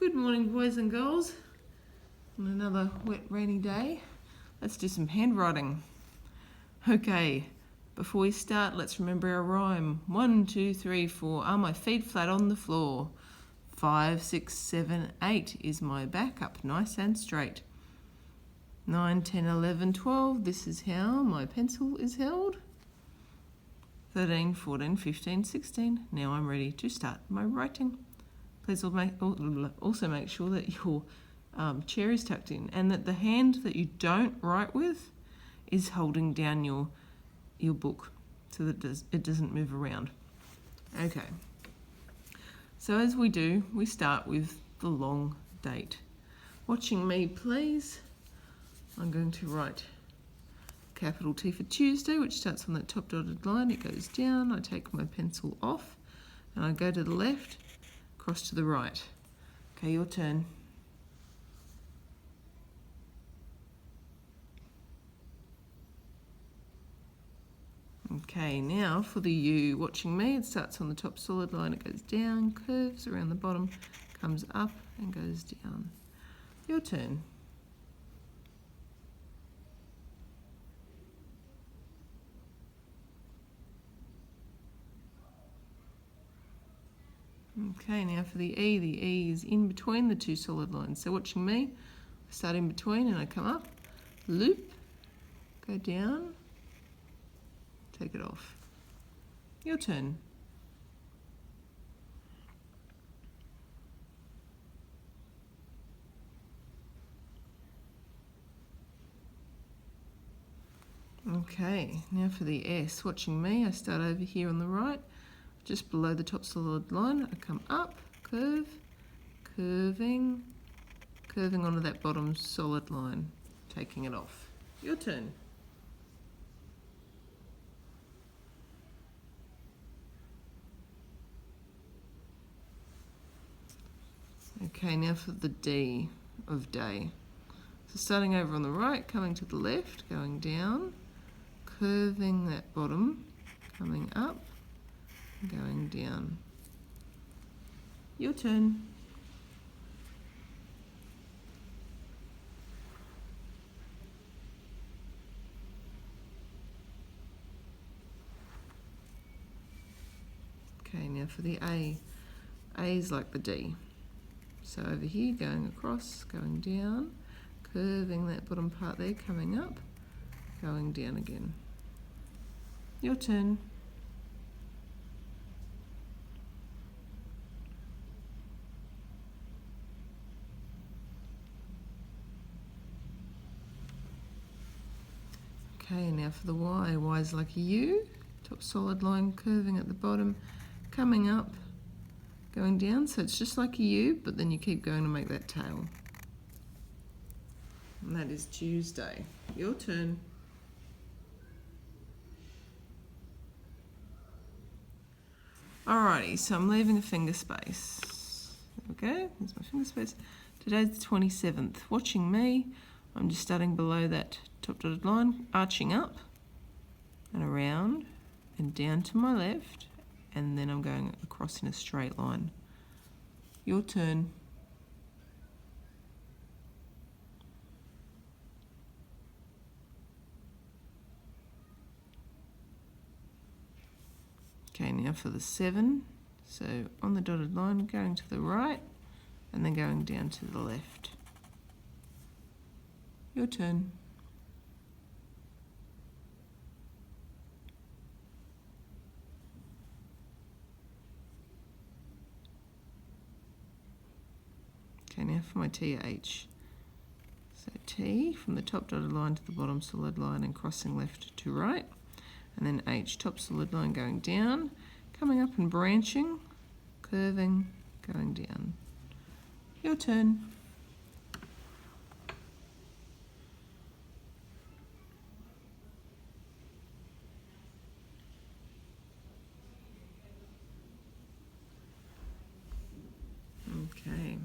Good morning, boys and girls. On another wet, rainy day, let's do some handwriting. Okay, before we start, let's remember our rhyme. 1, 2, 3, 4. Are my feet flat on the floor? 5, 6, 7, 8. Is my back up nice and straight? 9, 10, 11, 12. This is how my pencil is held. 13, 14, 15, 16. Now I'm ready to start my writing. Please also make sure that your chair is tucked in and that the hand that you don't write with is holding down your book so that it doesn't move around. Okay, so as we do, we start with the long date. Watching me, please. I'm going to write capital T for Tuesday, which starts on that top dotted line. It goes down. I take my pencil off and I go to the left, cross to the right. Okay, your turn. Okay, now for the U. Watching me, it starts on the top solid line, it goes down, curves around the bottom, comes up and goes down. Your turn. Okay, now for the E is in between the two solid lines. So watching me, I start in between and I come up, loop, go down, take it off. Your turn. Okay, now for the S. Watching me, I start over here on the right, just below the top solid line. I come up, curve, curving onto that bottom solid line, taking it off. Your turn. Okay, now for the D of day. So starting over on the right, coming to the left, going down, curving that bottom, coming up, going down. Your turn. Okay, now for the A. A is like the D. So over here, going across, going down, curving that bottom part there, coming up, going down again. Your turn. Okay, now for the Y. Y is like a U, top solid line curving at the bottom, coming up, going down. So it's just like a U, but then you keep going to make that tail. And that is Tuesday. Your turn. Alrighty, so I'm leaving a finger space. There we go, there's my finger space. Today's the 27th. Watching me, I'm just starting below that top dotted line, arching up and around and down to my left, and then I'm going across in a straight line. Your turn. Okay, now for the 7. So on the dotted line, going to the right and then going down to the left. Your turn. Okay, now for my TH. So T from the top dotted line to the bottom solid line and crossing left to right. And then H, top solid line going down, coming up and branching, curving, going down. Your turn. Okay.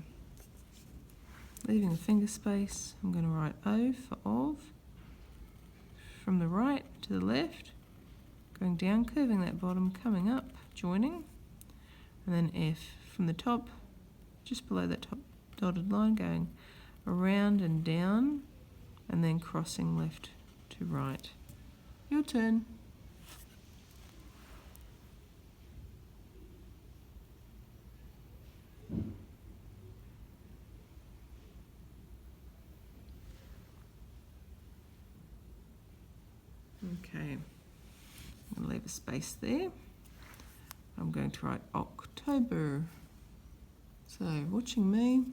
Leaving a finger space, I'm going to write O for of. From the right to the left, going down, curving that bottom, coming up, joining, and then F from the top, just below that top dotted line, going around and down, and then crossing left to right. Your turn. Okay, I'm going to leave a space there. I'm going to write October. So watching me, I'm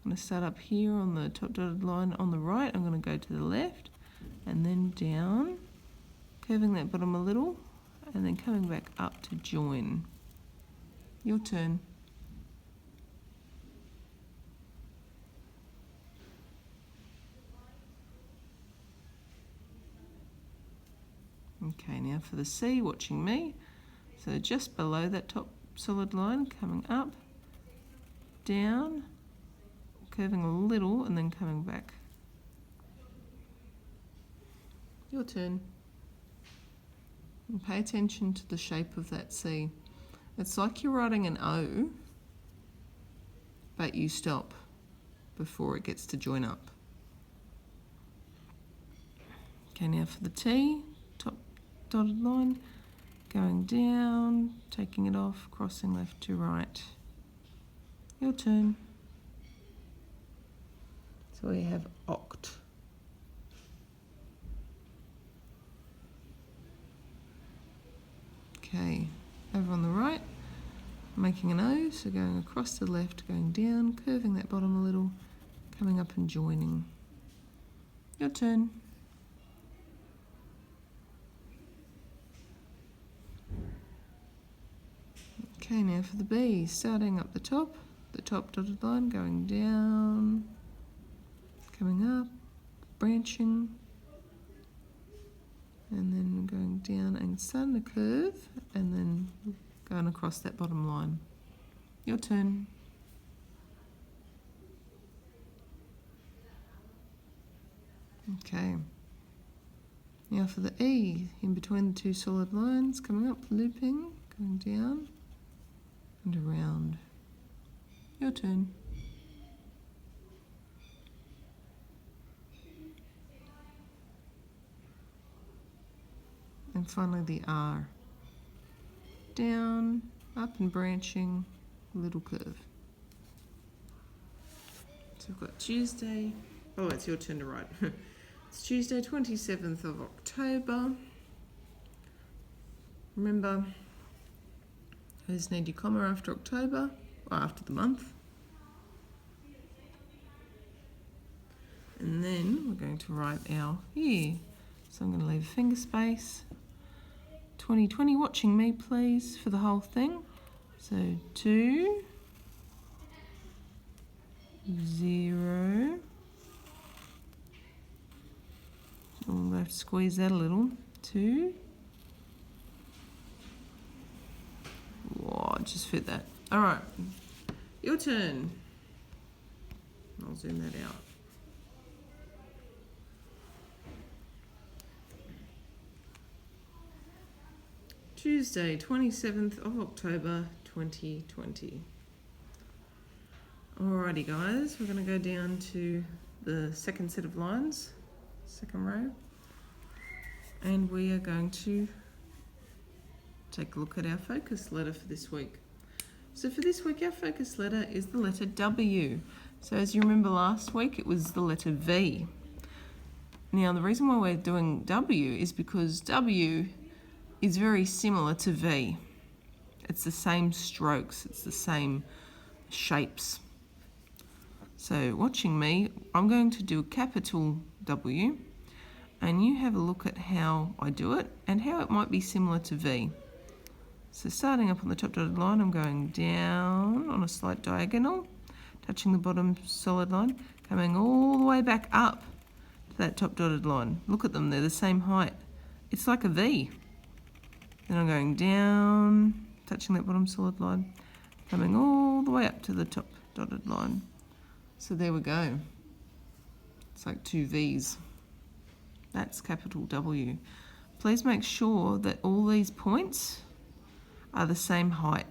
going to start up here on the top dotted line on the right. I'm going to go to the left and then down, curving that bottom a little, and then coming back up to join. Your turn. Okay, now for the C, watching me. So just below that top solid line, coming up, down, curving a little, and then coming back. Your turn. And pay attention to the shape of that C. It's like you're writing an O, but you stop before it gets to join up. Okay, now for the T, top dotted line, going down, taking it off, crossing left to right. Your turn. So we have oct. Okay, over on the right, making an O, so going across to the left, going down, curving that bottom a little, coming up and joining. Your turn. Okay, now for the B, starting up the top dotted line, going down, coming up, branching, and then going down and starting to curve, and then going across that bottom line. Your turn. Okay. Now for the E, in between the two solid lines, coming up, looping, going down and around. Your turn. And finally the R. Down, up and branching, little curve. So we've got Tuesday. Oh, it's your turn to write. It's Tuesday, 27th of October. Remember, I just need your comma after October, or after the month. And then we're going to write our year. So I'm going to leave a finger space. 2020, watching me please for the whole thing. So 2, 0. We'll have to squeeze that a little. 2. Whoa, just fit that. All right, your turn. I'll zoom that out. Tuesday, 27th of October, 2020. Alrighty guys, we're going to go down to the second set of lines, second row, and we are going to take a look at our focus letter for this week. So for this week, our focus letter is the letter W. So as you remember last week, it was the letter V. Now the reason why we're doing W is because W is very similar to V. It's the same strokes, it's the same shapes. So watching me, I'm going to do a capital W, and you have a look at how I do it and how it might be similar to V. So starting up on the top dotted line, I'm going down on a slight diagonal, touching the bottom solid line, coming all the way back up to that top dotted line. Look at them, they're the same height. It's like a V. Then I'm going down, touching that bottom solid line, coming all the way up to the top dotted line. So there we go. It's like two V's. That's capital W. Please make sure that all these points are the same height.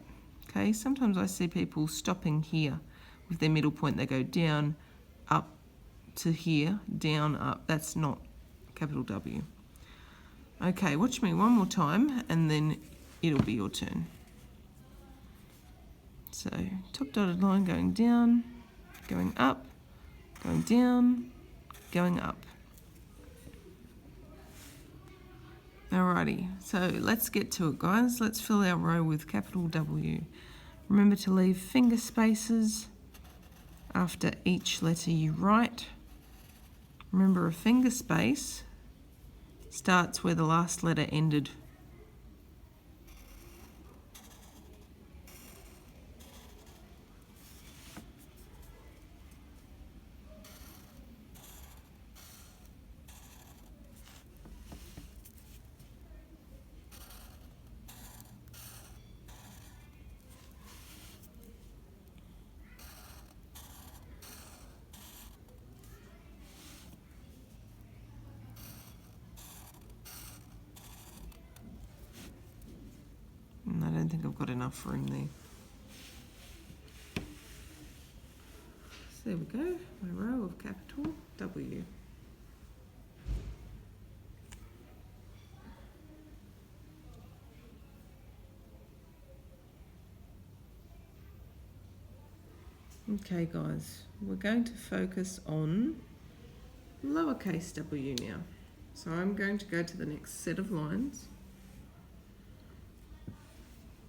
Okay, sometimes I see people stopping here with their middle point, they go down, up to here, down, up. That's not capital W. Okay, watch me one more time and then it'll be your turn. So top dotted line going down, going up, going down, going up. Alrighty, so let's get to it, guys. Let's fill our row with capital W. Remember to leave finger spaces after each letter you write. Remember, a finger space starts where the last letter ended. And I don't think I've got enough room there. So there we go, my row of capital W. Okay guys, we're going to focus on lowercase w now. So I'm going to go to the next set of lines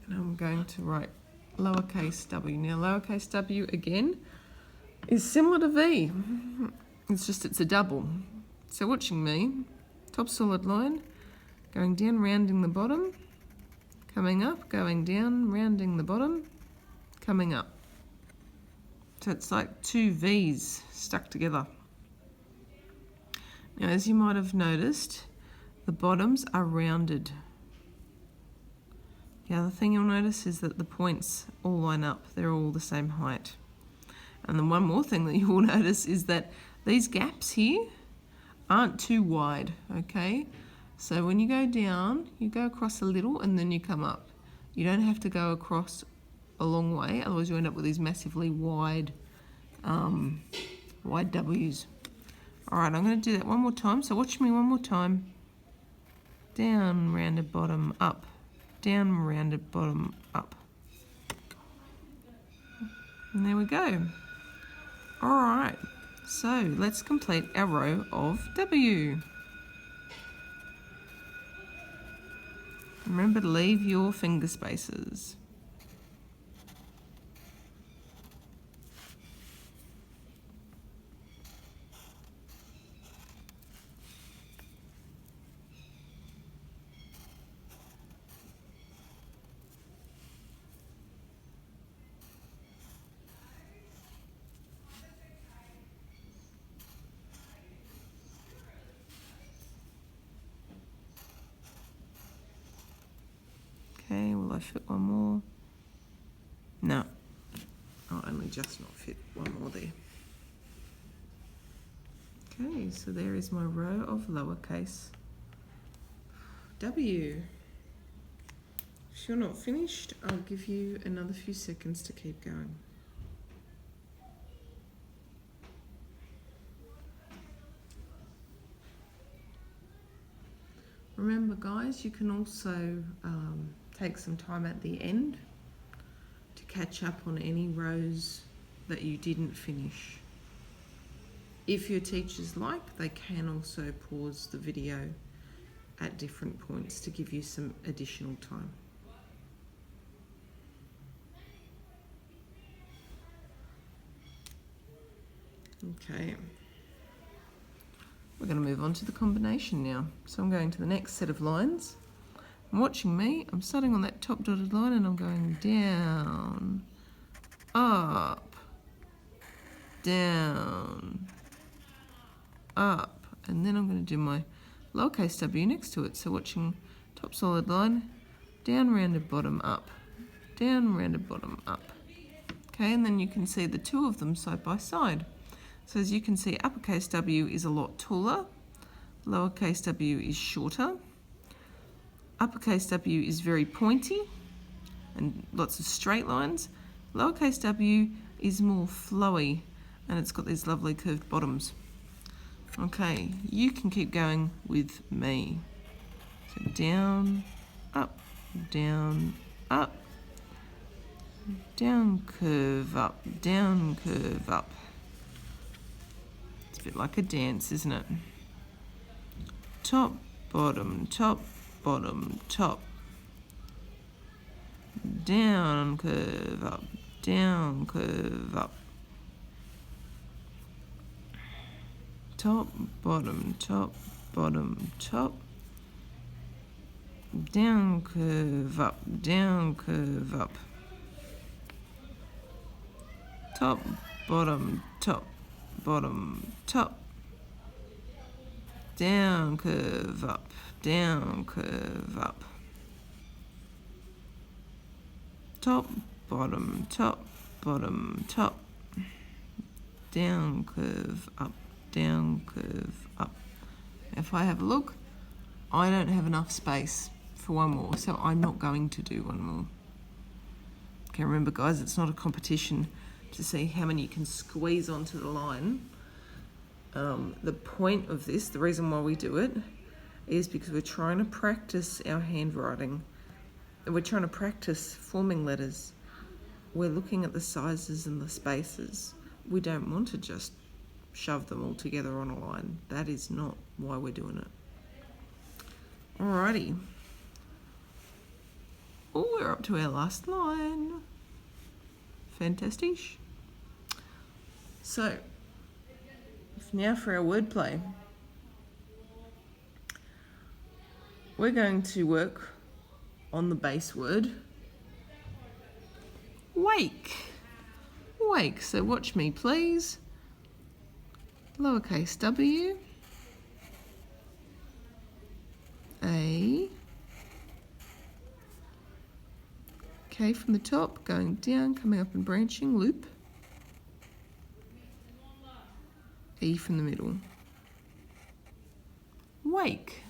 and I'm going to write lowercase w. Now lowercase w again is similar to V, it's just it's a double. So watching me, top solid line, going down, rounding the bottom, coming up, going down, rounding the bottom, coming up. So it's like two V's stuck together. Now, as you might have noticed, the bottoms are rounded. The other thing you'll notice is that the points all line up. They're all the same height. And then one more thing that you will notice is that these gaps here aren't too wide, okay? So when you go down, you go across a little and then you come up. You don't have to go across a long way, otherwise you end up with these massively wide wide W's. Alright, I'm going to do that one more time, so watch me one more time. Down, rounded bottom, up. Down, rounded bottom, up. And there we go. Alright, so let's complete our row of W. Remember to leave your finger spaces. Okay, will I fit one more? No, I'll only just not fit one more there. Okay, so there is my row of lowercase W. If you're not finished, I'll give you another few seconds to keep going. Remember guys, you can also take some time at the end to catch up on any rows that you didn't finish. If your teachers like, they can also pause the video at different points to give you some additional time. Okay. We're going to move on to the combination now. So I'm going to the next set of lines. And watching me, I'm starting on that top dotted line and I'm going down, up, down, up. And then I'm going to do my lowercase w next to it. So watching top solid line, down, rounded bottom, up, down, rounded bottom, up. Okay, and then you can see the two of them side by side. So as you can see, uppercase W is a lot taller, lowercase w is shorter. Uppercase W is very pointy and lots of straight lines. Lowercase w is more flowy and it's got these lovely curved bottoms. Okay, you can keep going with me. So down, up, down, up, down, curve up, down, curve up. It's a bit like a dance, isn't it? Top, bottom, top, bottom, top. Down, curve up, down, curve up. Top, bottom, top, bottom, top. Down, curve up, down, curve up. Top, bottom, top, bottom, top. Down, curve up, down, curve up. Top, bottom, top, bottom, top. Down, curve up, down, curve up. If I have a look, I don't have enough space for one more, so I'm not going to do one more. Okay, remember guys, it's not a competition to see how many you can squeeze onto the line. The point of this, the reason why we do it, is because we're trying to practice our handwriting. We're trying to practice forming letters. We're looking at the sizes and the spaces. We don't want to just shove them all together on a line. That is not why we're doing it. Alrighty. Oh, we're up to our last line. Fantastic. So, now for our wordplay. We're going to work on the base word, wake. Wake, so watch me please. Lowercase W, A, K from the top, going down, coming up and branching, loop, E from the middle. Wake.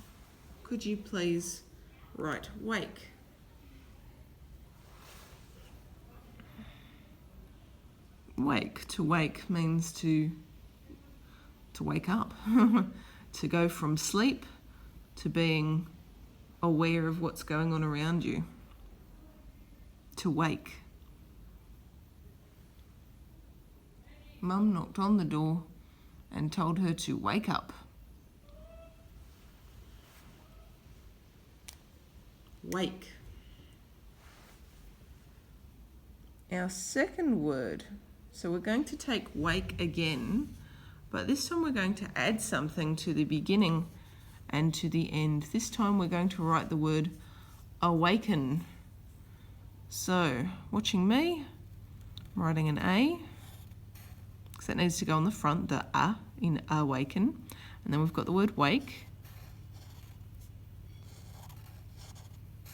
Could you please write wake? Wake. To wake means to wake up, to go from sleep to being aware of what's going on around you. To wake. Mum knocked on the door and told her to wake up. Wake. Our second word, so we're going to take wake again, but this time we're going to add something to the beginning and to the end. This time we're going to write the word awaken. So, watching me, I'm writing an A, because that needs to go on the front, the A in awaken. And then we've got the word wake.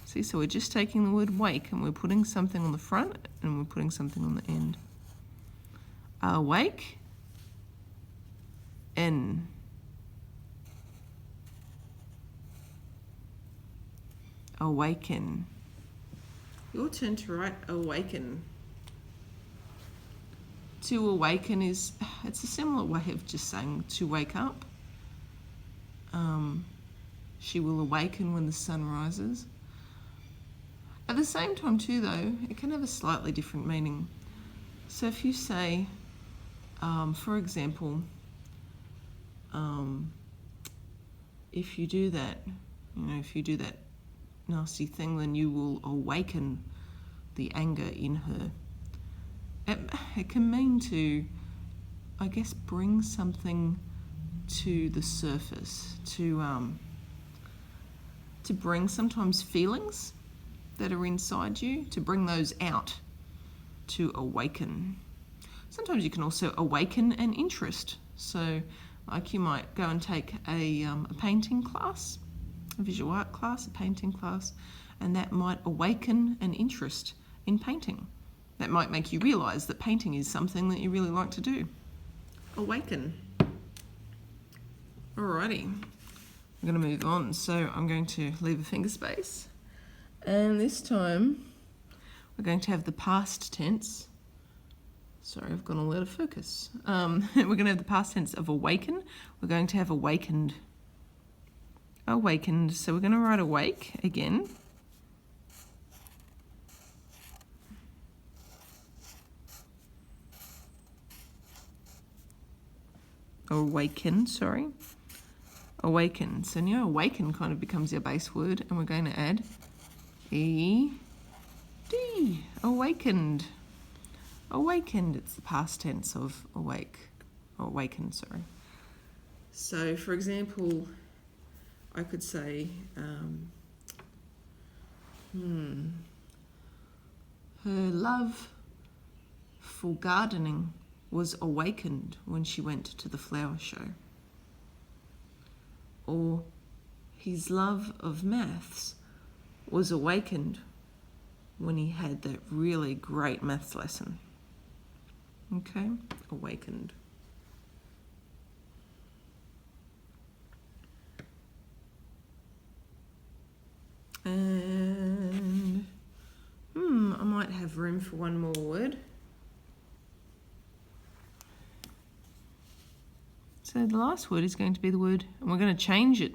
See, so we're just taking the word wake and we're putting something on the front and we're putting something on the end. Awake, N. Awaken. Your turn to write awaken. To awaken it's a similar way of just saying to wake up. She will awaken when the sun rises. At the same time too though, it can have a slightly different meaning. So if you say, for example, if you do that, if you do that nasty thing, then you will awaken the anger in her. It can mean to, I guess, bring something to the surface, to bring sometimes feelings that are inside you, to bring those out, to awaken. Sometimes you can also awaken an interest. So like you might go and take a painting class, a visual art class, a painting class, and that might awaken an interest in painting. That might make you realise that painting is something that you really like to do. Awaken. Alrighty, I'm going to move on. So I'm going to leave a finger space. And this time we're going to have the past tense. Sorry, I've gone all out of focus. We're going to have the past tense of awaken. We're going to have awakened. Awakened. So we're going to write awake again. Awaken, sorry. Awaken. So now awaken kind of becomes our base word, and we're going to add E-D. Awakened. Awakened. It's the past tense of awake. Or awaken, sorry. So, for example, I could say, her love for gardening was awakened when she went to the flower show. Or his love of maths was awakened when he had that really great maths lesson. Okay, awakened. And I might have room for one more word. So the last word is going to be the word, and we're going to change it.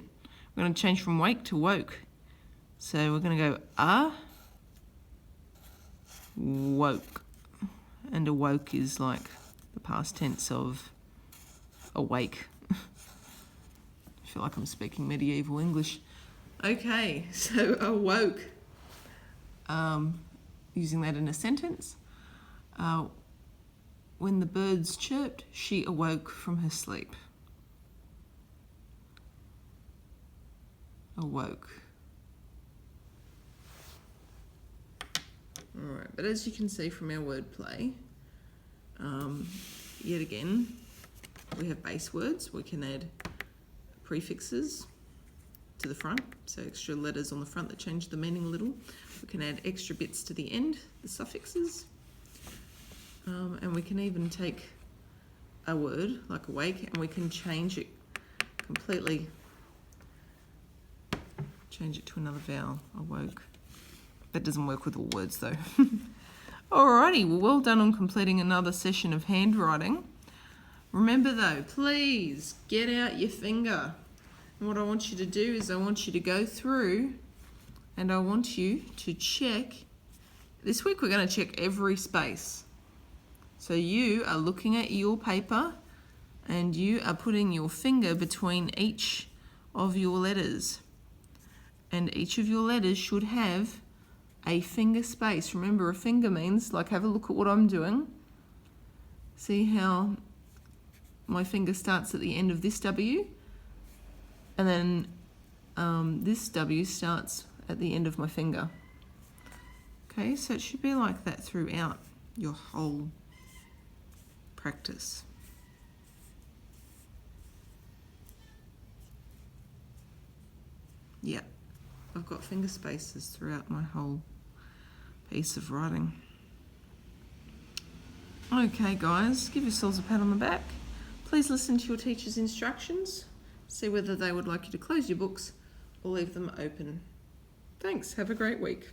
We're going to change from wake to woke. So we're going to go woke. And awoke is like the past tense of awake. I feel like I'm speaking medieval English. Okay, so awoke. Using that in a sentence. When the birds chirped, she awoke from her sleep. Awoke. Alright, but as you can see from our wordplay, yet again, we have base words. We can add prefixes to the front, so extra letters on the front that change the meaning a little. We can add extra bits to the end, the suffixes. And we can even take a word like awake and we can change it completely, change it to another vowel, awoke. That doesn't work with all words though. Alrighty, well done on completing another session of handwriting. Remember though, please get out your finger. And what I want you to do is I want you to go through and I want you to check. This week we're going to check every space. So you are looking at your paper and you are putting your finger between each of your letters. And each of your letters should have a finger space. Remember, a finger means, like, have a look at what I'm doing. See how my finger starts at the end of this W? And then this W starts at the end of my finger. Okay, so it should be like that throughout your whole practice. Yeah, I've got finger spaces throughout my whole piece of writing. Okay guys, give yourselves a pat on the back. Please listen to your teacher's instructions. See whether they would like you to close your books or leave them open. Thanks, have a great week.